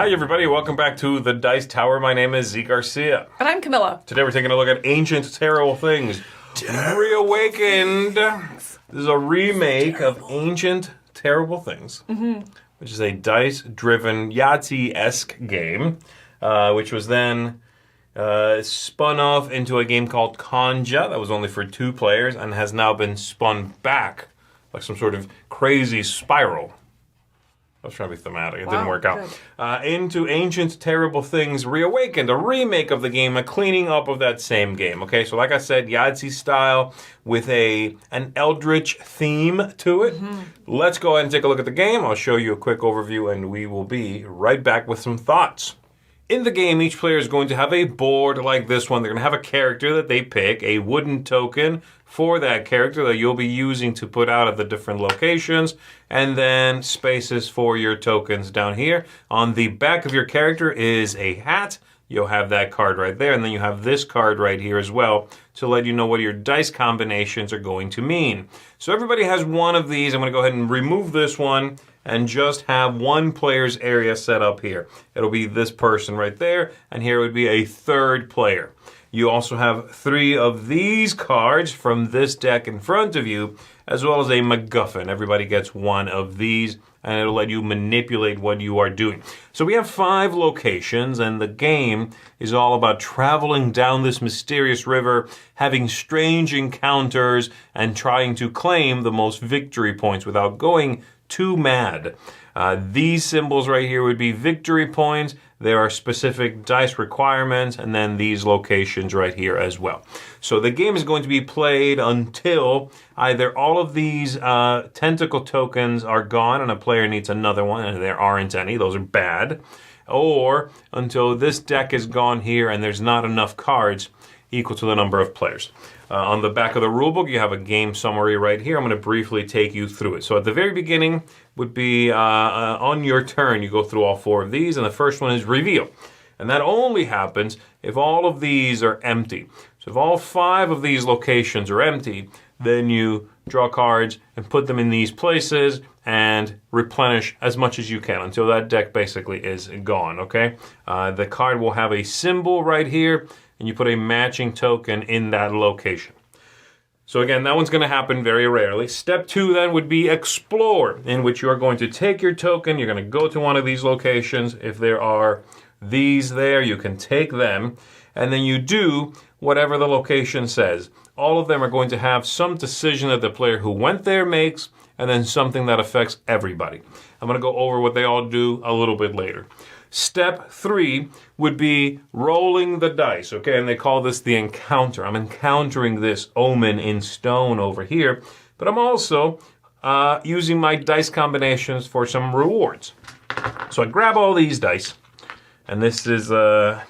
Hi, everybody. Welcome back to the Dice Tower. My name is Zee Garcia. And I'm Camilla. Today we're taking a look at Ancient Terrible Things. Reawakened. This is a remake of Ancient Terrible Things, which is a dice-driven Yahtzee-esque game, which was then spun off into a game called Conja that was only for 2 players and has now been spun back like some sort of crazy spiral. I was trying to be thematic. It didn't work out. Into Ancient Terrible Things Reawakened, a remake of the game, a cleaning up of that same game. Okay, so like I said, Yahtzee style with an Eldritch theme to it. Let's go ahead and take a look at the game. I'll show you a quick overview, and we will be right back with some thoughts. In the game, each player is going to have a board like this one. They're going to have a character that they pick, a wooden token for that character that you'll be using to put out at the different locations, and then spaces for your tokens down here. On the back of your character is a hat. You'll have that card right there, and then you have this card right here as well to let you know what your dice combinations are going to mean. So everybody has one of these. I'm going to go ahead and remove this one and just have one player's area set up here. It'll be this person right there, and here would be a third player. You also have 3 of these cards from this deck in front of you, as well as a MacGuffin. Everybody gets 1 of these, and it'll let you manipulate what you are doing. So we have 5 locations, and the game is all about traveling down this mysterious river, having strange encounters, and trying to claim the most victory points without going too mad. These symbols right here would be victory points. There are specific dice requirements, and then these locations right here as well. So the game is going to be played until either all of these tentacle tokens are gone and a player needs another one, and there aren't any. Those are bad. Or until this deck is gone here and there's not enough cards equal to the number of players. On the back of the rulebook, you have a game summary right here. I'm going to briefly take you through it. So at the very beginning would be on your turn. You go through all 4 of these, and the first one is reveal. And that only happens if all of these are empty. So if all 5 of these locations are empty, then you draw cards and put them in these places and replenish as much as you can until that deck basically is gone, okay? The card will have a symbol right here, and you put a matching token in that location. So again, that one's going to happen very rarely. Step 2 then would be explore, in which you are going to take your token, you're going to go to one of these locations. If there are these there, you can take them, and then you do whatever the location says. All of them are going to have some decision that the player who went there makes, and then something that affects everybody. I'm going to go over what they all do a little bit later. Step 3 would be rolling the dice, okay? And they call this the encounter. I'm encountering this omen in stone over here, but I'm also using my dice combinations for some rewards. So I grab all these dice, and this is, let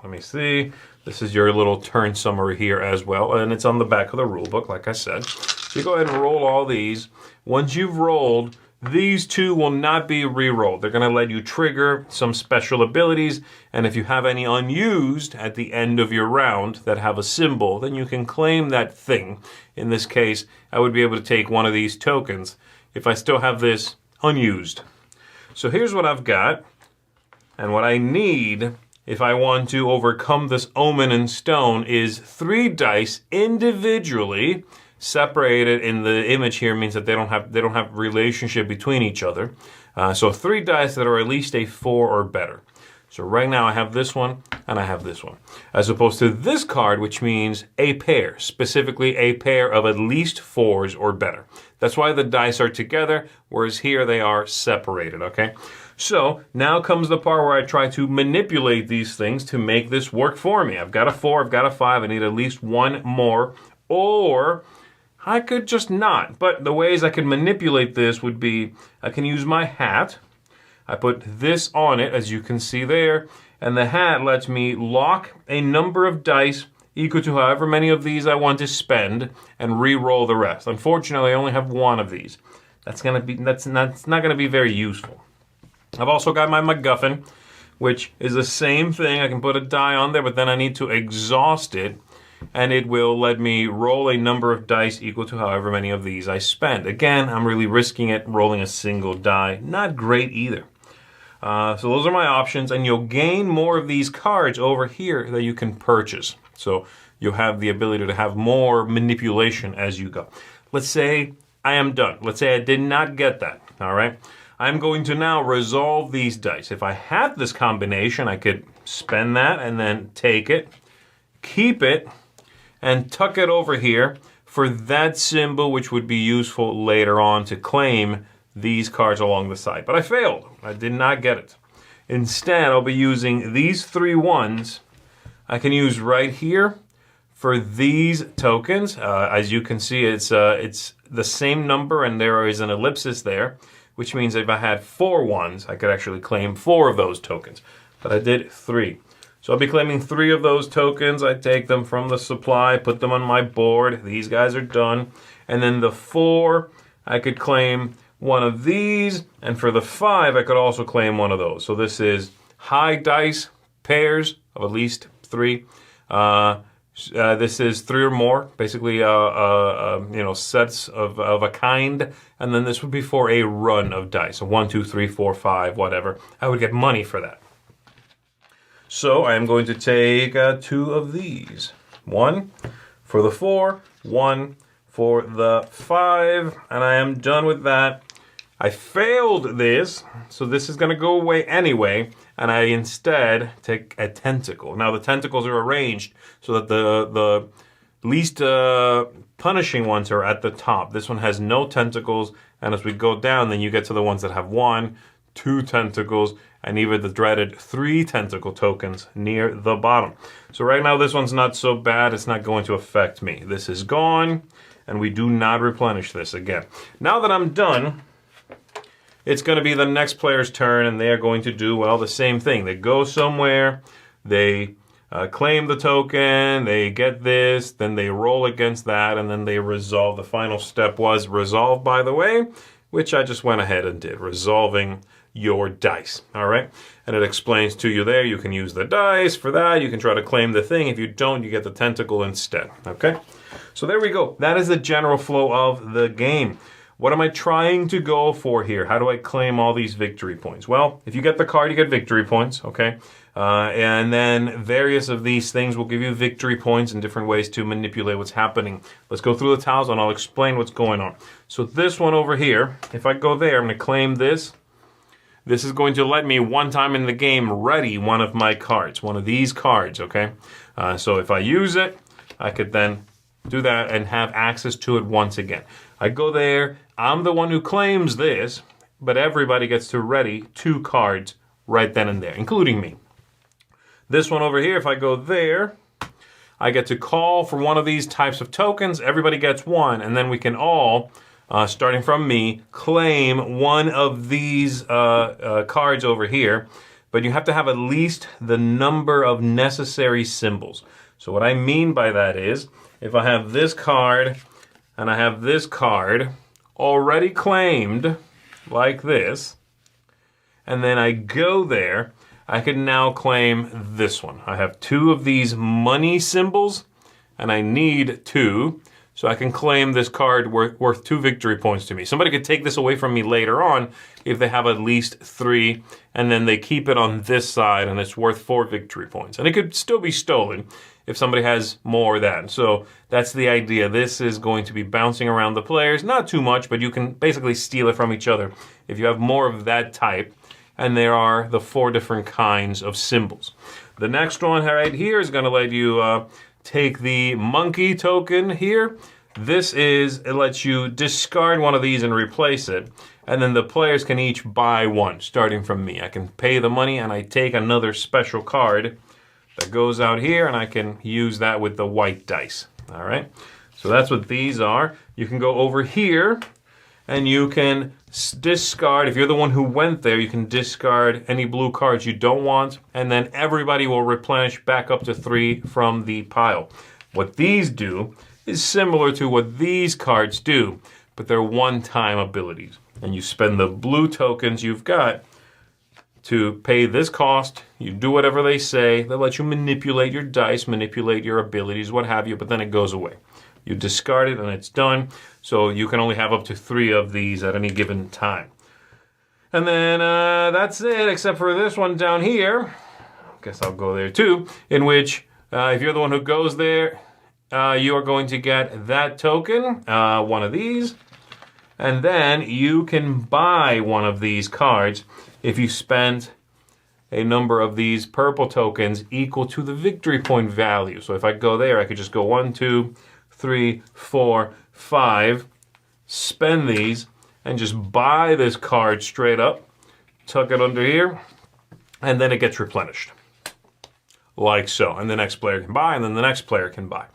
me see, this is your little turn summary here as well, and it's on the back of the rule book, like I said. So you go ahead and roll all these. Once you've rolled, these 2 will not be re-rolled. They're going to let you trigger some special abilities, and if you have any unused at the end of your round that have a symbol, then you can claim that thing. In this case, I would be able to take one of these tokens if I still have this unused. So here's what I've got, and what I need if I want to overcome this omen in stone is 3 dice individually. Separated in the image here means that they don't have relationship between each other. So 3 dice that are at least a 4 or better. So right now I have this one and I have this one. As opposed to this card, which means a pair, specifically a pair of at least 4s or better. That's why the dice are together, whereas here they are separated, okay? So now comes the part where I try to manipulate these things to make this work for me. I've got a 4, I've got a 5, I need at least 1 more, or I could just not. But the ways I can manipulate this would be, I can use my hat. I put this on it, as you can see there, and the hat lets me lock a number of dice equal to however many of these I want to spend and re-roll the rest. Unfortunately, I only have 1 of these. That's not going to be very useful. I've also got my MacGuffin, which is the same thing. I can put a die on there, but then I need to exhaust it, and it will let me roll a number of dice equal to however many of these I spend. Again, I'm really risking it, rolling a single die. Not great either. So those are my options, and you'll gain more of these cards over here that you can purchase. So you'll have the ability to have more manipulation as you go. Let's say I am done. Let's say I did not get that, all right? I'm going to now resolve these dice. If I have this combination, I could spend that and then take it, keep it, and tuck it over here for that symbol, which would be useful later on to claim these cards along the side. But I failed. I did not get it. Instead, I'll be using these 3 ones I can use right here for these tokens. As you can see, it's the same number, and there is an ellipsis there, which means if I had 4 ones, I could actually claim 4 of those tokens. But I did 3. So I'll be claiming 3 of those tokens. I take them from the supply, put them on my board. These guys are done. And then the 4, I could claim one of these. And for the 5, I could also claim one of those. So this is high dice pairs of at least 3. This is 3 or more, basically, sets of a kind. And then this would be for a run of dice. So 1, 2, 3, 4, 5, whatever. I would get money for that. So I am going to take 2 of these. 1 for the 4, 1 for the 5, and I am done with that. I failed this, so this is going to go away anyway, and I instead take a tentacle. Now the tentacles are arranged so that the least punishing ones are at the top. This one has no tentacles, and as we go down, then you get to the ones that have 1, 2 tentacles, and even the dreaded 3 tentacle tokens near the bottom. So right now this one's not so bad, it's not going to affect me. This is gone, and we do not replenish this again. Now that I'm done, it's going to be the next player's turn, and they are going to do, well, the same thing. They go somewhere, they claim the token, they get this, then they roll against that, and then they resolve. The final step was resolve, by the way, which I just went ahead and did, resolving your dice, all right? And it explains to you there, you can use the dice for that, you can try to claim the thing. If you don't, you get the tentacle instead, okay? So there we go. That is the general flow of the game. What am I trying to go for here? How do I claim all these victory points? Well, if you get the card, you get victory points, okay? And then various of these things will give you victory points and different ways to manipulate what's happening. Let's go through the tiles and I'll explain what's going on. So this one over here, if I go there, I'm going to claim this. This is going to let me one time in the game ready one of my cards, one of these cards, okay? So if I use it, I could then do that and have access to it once again. I go there, I'm the one who claims this, but everybody gets to ready 2 cards right then and there, including me. This one over here, if I go there, I get to call for one of these types of tokens. Everybody gets 1, and then we can all, starting from me, claim one of these cards over here. But you have to have at least the number of necessary symbols. So what I mean by that is, if I have this card and I have this card already claimed like this, and then I go there, I can now claim this one. I have 2 of these money symbols, and I need 2, so I can claim this card worth 2 victory points to me. Somebody could take this away from me later on if they have at least 3, and then they keep it on this side, and it's worth 4 victory points. And it could still be stolen if somebody has more than. So that's the idea. This is going to be bouncing around the players. Not too much, but you can basically steal it from each other if you have more of that type. And there are the 4 different kinds of symbols. The next one right here is going to let you take the monkey token here. It lets you discard one of these and replace it. And then the players can each buy 1, starting from me. I can pay the money and I take another special card that goes out here, and I can use that with the white dice. All right, so that's what these are. You can go over here, and you can discard. If you're the one who went there, you can discard any blue cards you don't want, and then everybody will replenish back up to 3 from the pile. What these do is similar to what these cards do, but they're one-time abilities. And you spend the blue tokens you've got to pay this cost. You do whatever they say. They let you manipulate your dice, manipulate your abilities, what have you, but then it goes away. You discard it and it's done. So you can only have up to 3 of these at any given time. And then that's it, except for this one down here. Guess I'll go there too, in which if you're the one who goes there, you are going to get that token, one of these. And then you can buy one of these cards if you spend a number of these purple tokens equal to the victory point value. So if I go there, I could just go 1, 2, 3, 4, 5, spend these, and just buy this card straight up, tuck it under here, and then it gets replenished. Like so. And the next player can buy, and then the next player can buy.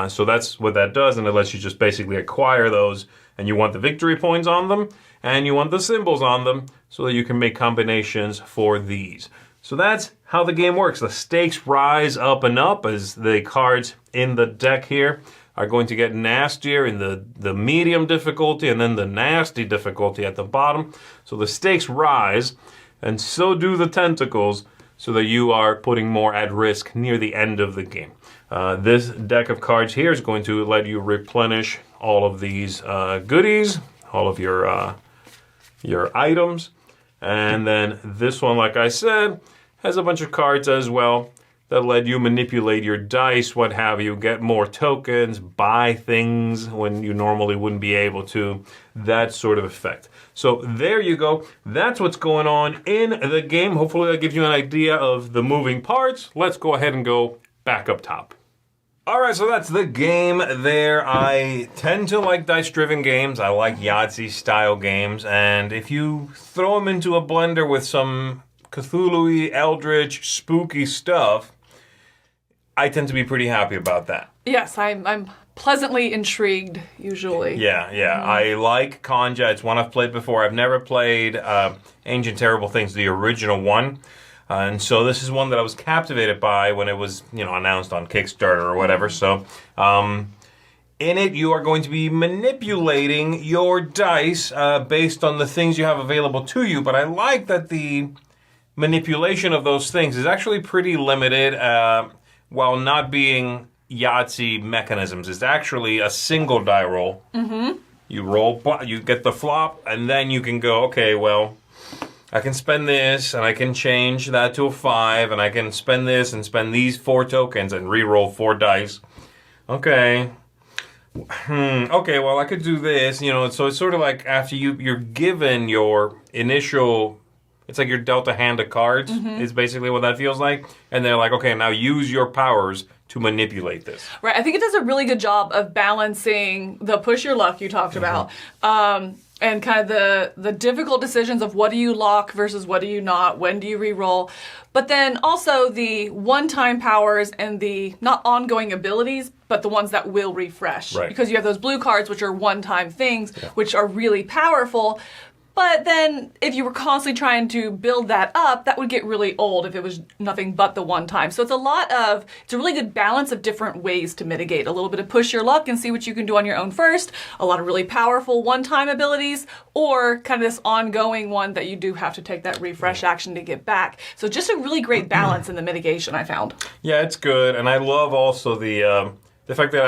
So that's what that does, and it lets you just basically acquire those, and you want the victory points on them, and you want the symbols on them, so that you can make combinations for these. So that's how the game works. The stakes rise up and up as the cards in the deck here are going to get nastier in the medium difficulty, and then the nasty difficulty at the bottom. So the stakes rise, and so do the tentacles, so that you are putting more at risk near the end of the game. This deck of cards here is going to let you replenish all of these goodies, all of your items. And then this one, like I said, has a bunch of cards as well that let you manipulate your dice, what have you, get more tokens, buy things when you normally wouldn't be able to, that sort of effect. So there you go. That's what's going on in the game. Hopefully that gives you an idea of the moving parts. Let's go ahead and go back up top. All right, so that's the game there. I tend to like dice-driven games. I like Yahtzee-style games. And if you throw them into a blender with some Cthulhu-y, Eldritch, spooky stuff, I tend to be pretty happy about that. Yes, I'm pleasantly intrigued, usually. Yeah. I like Conja. It's one I've played before. I've never played Ancient Terrible Things, the original one. And so this is one that I was captivated by when it was, announced on Kickstarter or whatever. So in it, you are going to be manipulating your dice based on the things you have available to you. But I like that the manipulation of those things is actually pretty limited while not being Yahtzee mechanisms. It's actually a single die roll. Mm-hmm. You roll, you get the flop, and then you can go, okay, well, I can spend this, and I can change that to a 5, and I can spend this and spend these 4 tokens and re-roll 4 dice. Okay. Okay, well, I could do this, so it's sort of like after you're given your initial, it's like you're dealt a hand of cards, is basically what that feels like, and they're like, okay, now use your powers to manipulate this. Right, I think it does a really good job of balancing the push your luck you talked about, and kind of the difficult decisions of what do you lock versus what do you not, when do you re-roll, but then also the one-time powers and the not ongoing abilities, but the ones that will refresh. Right. Because you have those blue cards, which are one-time things, which are really powerful. But then, if you were constantly trying to build that up, that would get really old if it was nothing but the one time. So it's a really good balance of different ways to mitigate. A little bit of push your luck and see what you can do on your own first. A lot of really powerful one-time abilities, or kind of this ongoing one that you do have to take that refresh action to get back. So just a really great balance in the mitigation, I found. Yeah, it's good. And I love also the fact that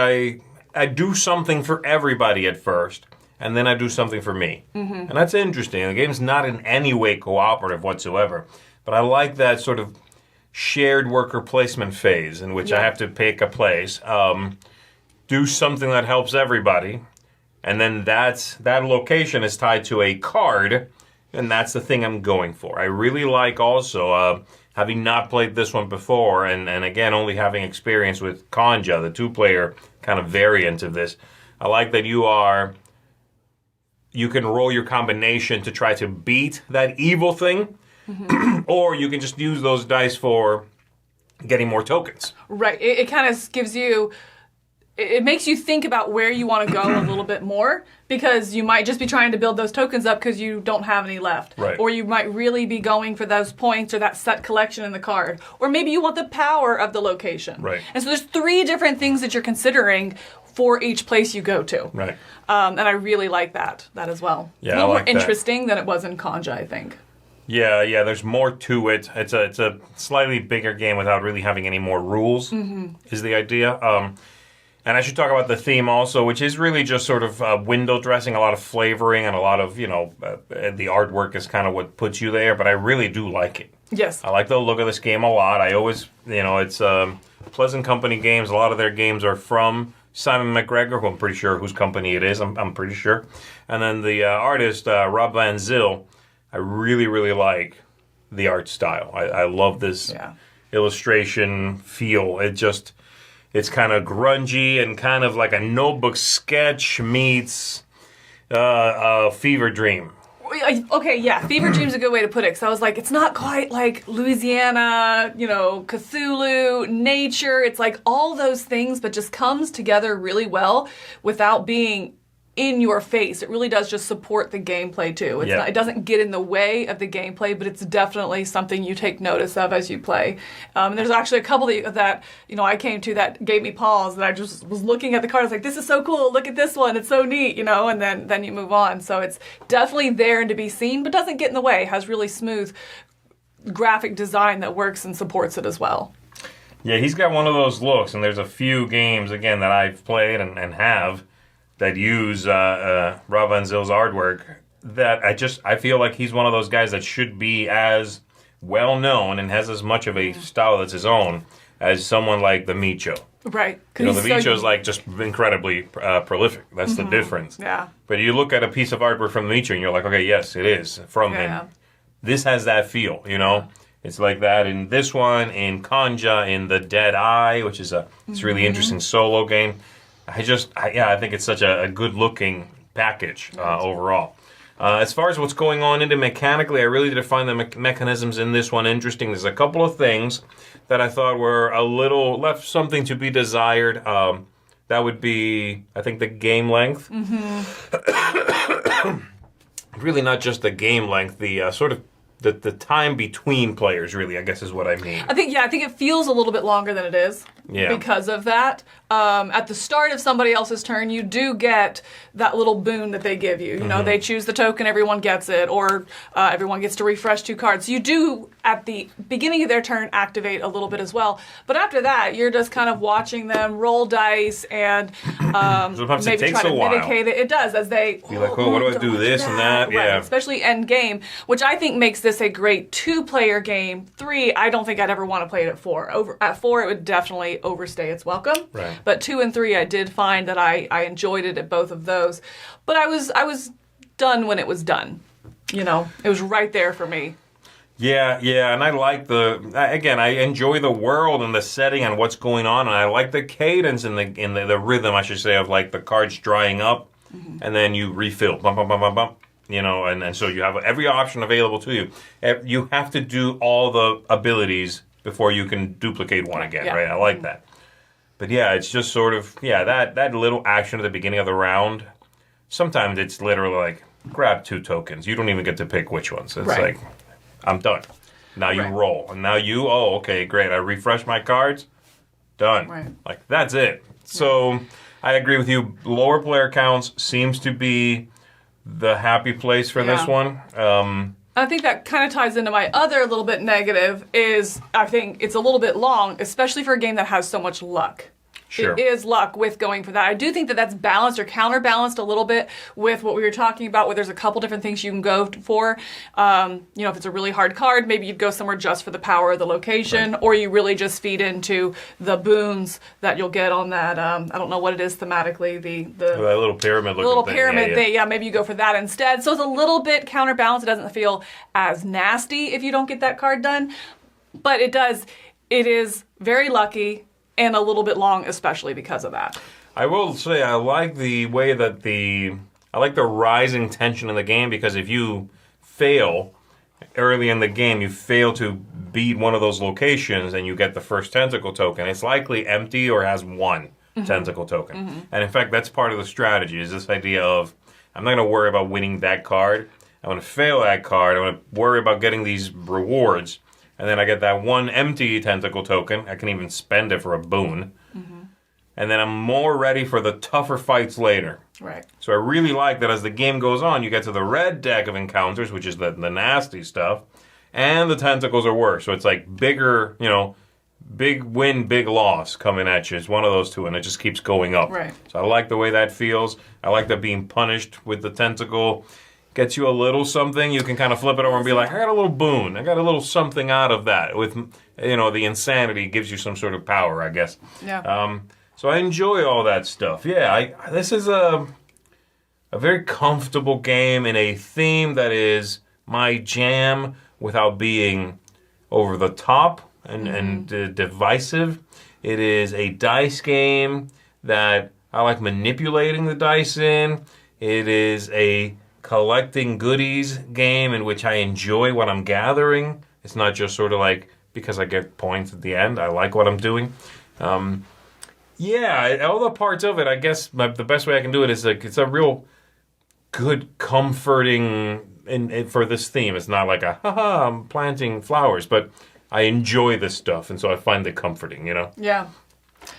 I do something for everybody at first, and then I do something for me. And that's interesting. The game's not in any way cooperative whatsoever. But I like that sort of shared worker placement phase in which I have to pick a place, do something that helps everybody, and then that location is tied to a card, and that's the thing I'm going for. I really like also, having not played this one before, and again, only having experience with Conja, the 2-player kind of variant of this, I like that you can roll your combination to try to beat that evil thing, or you can just use those dice for getting more tokens. Right. It kind of gives you, it makes you think about where you want to go a little bit more, because you might just be trying to build those tokens up because you don't have any left. Right. Or you might really be going for those points or that set collection in the card. Or maybe you want the power of the location. Right. And so there's 3 different things that you're considering for each place you go to. Right. And I really like that as well. Yeah, it's a little I like more interesting than it was in Conja, I think. Yeah, there's more to it. It's a slightly bigger game without really having any more rules, is the idea. And I should talk about the theme also, which is really just sort of window dressing, a lot of flavoring, and a lot of, the artwork is kind of what puts you there, but I really do like it. Yes. I like the look of this game a lot. I always, it's Pleasant Company Games. A lot of their games are from Simon McGregor, who I'm pretty sure whose company it is. I'm pretty sure. And then the artist, Rob Van Zyl, I really, really like the art style. I love this illustration feel. It's kind of grungy and kind of like a notebook sketch meets a fever dream. Okay, yeah, fever dream's a good way to put it. Because I was like, it's not quite like Louisiana, Cthulhu, nature. It's like all those things, but just comes together really well without being in your face. It really does just support the gameplay too. It doesn't get in the way of the gameplay, but it's definitely something you take notice of as you play. There's actually a couple that I came to that gave me pause, that I just was looking at the card. I was like, this is so cool. Look at this one. It's so neat, and then you move on. So it's definitely there and to be seen, but doesn't get in the way. It has really smooth graphic design that works and supports it as well. Yeah, he's got one of those looks, and there's a few games, again, that I've played and have that use Rob Van Zyl's artwork, that I feel like he's one of those guys that should be as well known and has as much of a style that's his own as someone like the Micho. Right. The Micho's like just incredibly prolific. That's the difference. Yeah. But you look at a piece of artwork from the Micho and you're like, okay, yes, it is from him. This has that feel, It's like that in this one, in Kanja, in The Dead Eye, which is it's a really interesting solo game. I think it's such a good-looking package overall. As far as what's going on into mechanically, I really did find the mechanisms in this one interesting. There's a couple of things that I thought were left something to be desired. That would be, I think, the game length. Really not just the game length, the sort of the time between players, really, I guess is what I mean. I think it feels a little bit longer than it is because of that. At the start of somebody else's turn, you do get that little boon that they give you. They choose the token, everyone gets it, or everyone gets to refresh 2 cards. So you do, at the beginning of their turn, activate a little bit as well. But after that, you're just kind of watching them roll dice and maybe try to mitigate it. It does, as they... Be like, what do I do, this and that? Right, especially end game, which I think makes this a great 2-player game. 3, I don't think I'd ever want to play it at 4. At 4, it would definitely overstay its welcome. Right. But 2 and 3, I did find that I enjoyed it at both of those. But I was done when it was done. It was right there for me. Yeah, and I like I enjoy the world and the setting and what's going on, and I like the cadence and the rhythm, I should say, of like the cards drying up, and then you refill, bump, bump, bump, bump, bump. And so you have every option available to you. You have to do all the abilities before you can duplicate one again, right? I like that. But yeah, it's just sort of, that little action at the beginning of the round, sometimes it's literally like, grab 2 tokens. You don't even get to pick which ones. It's like, I'm done. Now you roll. And now okay, great. I refresh my cards. Done. Right. Like, that's it. So I agree with you. Lower player counts seems to be the happy place for this one. I think that kind of ties into my other little bit negative is I think it's a little bit long, especially for a game that has so much luck. Sure. It is luck with going for that. I do think that that's balanced or counterbalanced a little bit with what we were talking about, where there's a couple different things you can go for. If it's a really hard card, maybe you'd go somewhere just for the power of the location, or you really just feed into the boons that you'll get on that. I don't know what it is thematically. That little pyramid looking thing. Pyramid thing. Yeah, maybe you go for that instead. So it's a little bit counterbalanced. It doesn't feel as nasty if you don't get that card done, but it does. It is very lucky. And a little bit long, especially because of that. I will say I like the way that I like the rising tension in the game, because if you fail early in the game, you fail to beat one of those locations and you get the first tentacle token, it's likely empty or has 1 tentacle token. And in fact, that's part of the strategy, is this idea of, I'm not going to worry about winning that card. I'm going to fail that card. I'm going to worry about getting these rewards. And then I get that 1 empty tentacle token. I can even spend it for a boon. And then I'm more ready for the tougher fights later. Right. So I really like that as the game goes on, you get to the red deck of encounters, which is the nasty stuff, and the tentacles are worse. So it's like bigger, big win, big loss coming at you. It's one of those two, and it just keeps going up. Right. So I like the way that feels. I like that being punished with the tentacle gets you a little something. You can kind of flip it over and be like, I got a little boon. I got a little something out of that. With, the insanity gives you some sort of power, I guess. Yeah. So I enjoy all that stuff. Yeah, this is a very comfortable game in a theme that is my jam without being over the top and divisive. It is a dice game that I like manipulating the dice in. It is a collecting goodies game in which I enjoy what I'm gathering. It's not just sort of like because I get points at the end. I like what I'm doing. All the parts of it, I guess the best way I can do it is like it's a real good comforting for this theme. It's not like I'm planting flowers, but I enjoy this stuff, and so I find it comforting, Yeah.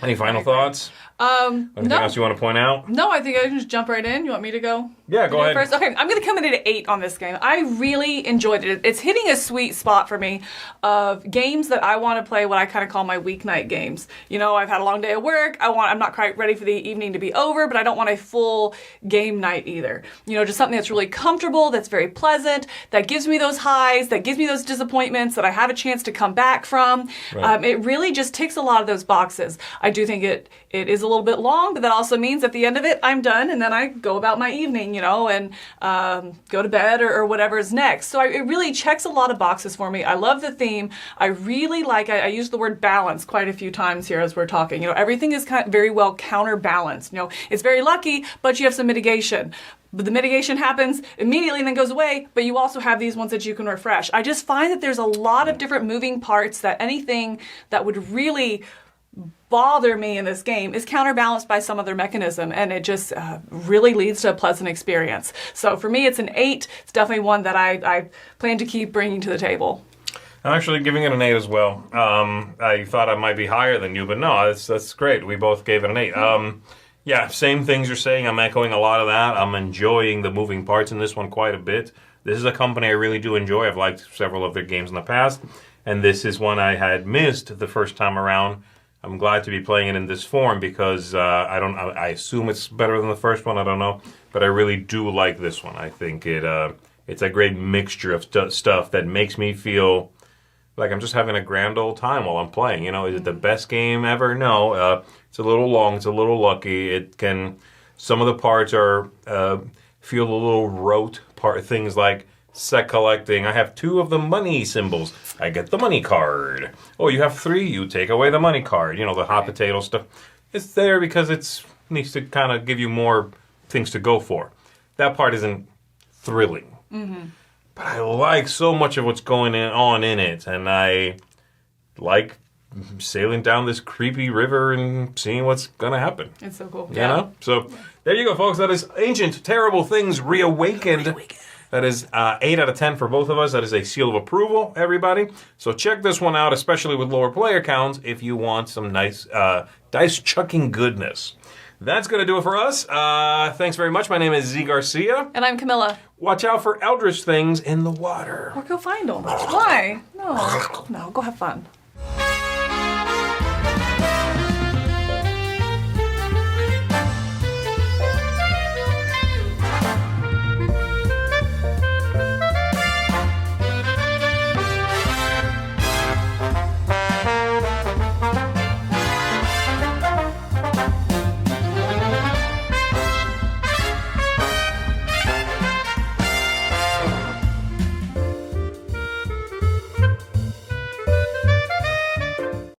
Any final thoughts? Anything else you want to point out? No, I think I can just jump right in. You want me to go? Yeah, go ahead. First? Okay, I'm going to come in at an 8 on this game. I really enjoyed it. It's hitting a sweet spot for me of games that I want to play what I kind of call my weeknight games. I've had a long day at work. I'm not quite ready for the evening to be over, but I don't want a full game night either. Just something that's really comfortable, that's very pleasant, that gives me those highs, that gives me those disappointments that I have a chance to come back from. Right. It really just ticks a lot of those boxes. I do think it is a little bit long, but that also means at the end of it, I'm done, and then I go about my evening, and go to bed or whatever is next. So it really checks a lot of boxes for me. I love the theme. I really like, I use the word balance quite a few times here as we're talking. Everything is kind of very well counterbalanced. It's very lucky, but you have some mitigation. But the mitigation happens immediately and then goes away, but you also have these ones that you can refresh. I just find that there's a lot of different moving parts that anything that would really bother me in this game is counterbalanced by some other mechanism, and it just really leads to a pleasant experience. So for me, it's an 8. It's definitely one that I plan to keep bringing to the table. I'm actually giving it an 8 as well. I thought I might be higher than you, but no, that's great. We both gave it an 8. Same things you're saying. I'm echoing a lot of that. I'm enjoying the moving parts in this one quite a bit. This is a company I really do enjoy. I've liked several of their games in the past, and this is one I had missed the first time around. I'm glad to be playing it in this form because I assume it's better than the first one. I don't know, but I really do like this one. I think it's a great mixture of stuff that makes me feel like I'm just having a grand old time while I'm playing. Is it the best game ever? No. It's a little long. It's a little lucky. Some of the parts are feel a little rote. Things like set collecting. I have 2 of the money symbols. I get the money card. Oh, you have 3. You take away the money card. The hot potato stuff. It's there because it needs to kind of give you more things to go for. That part isn't thrilling. Mm-hmm. But I like so much of what's going on in it, and I like sailing down this creepy river and seeing what's going to happen. It's so cool. So there you go, folks. That is Ancient Terrible Things Reawakened. That is 8 out of 10 for both of us. That is a seal of approval, everybody. So check this one out, especially with lower player counts, if you want some nice dice-chucking goodness. That's going to do it for us. Thanks very much. My name is Zee Garcia. And I'm Camilla. Watch out for Eldritch things in the water. Or go find them. Why? No, go have fun.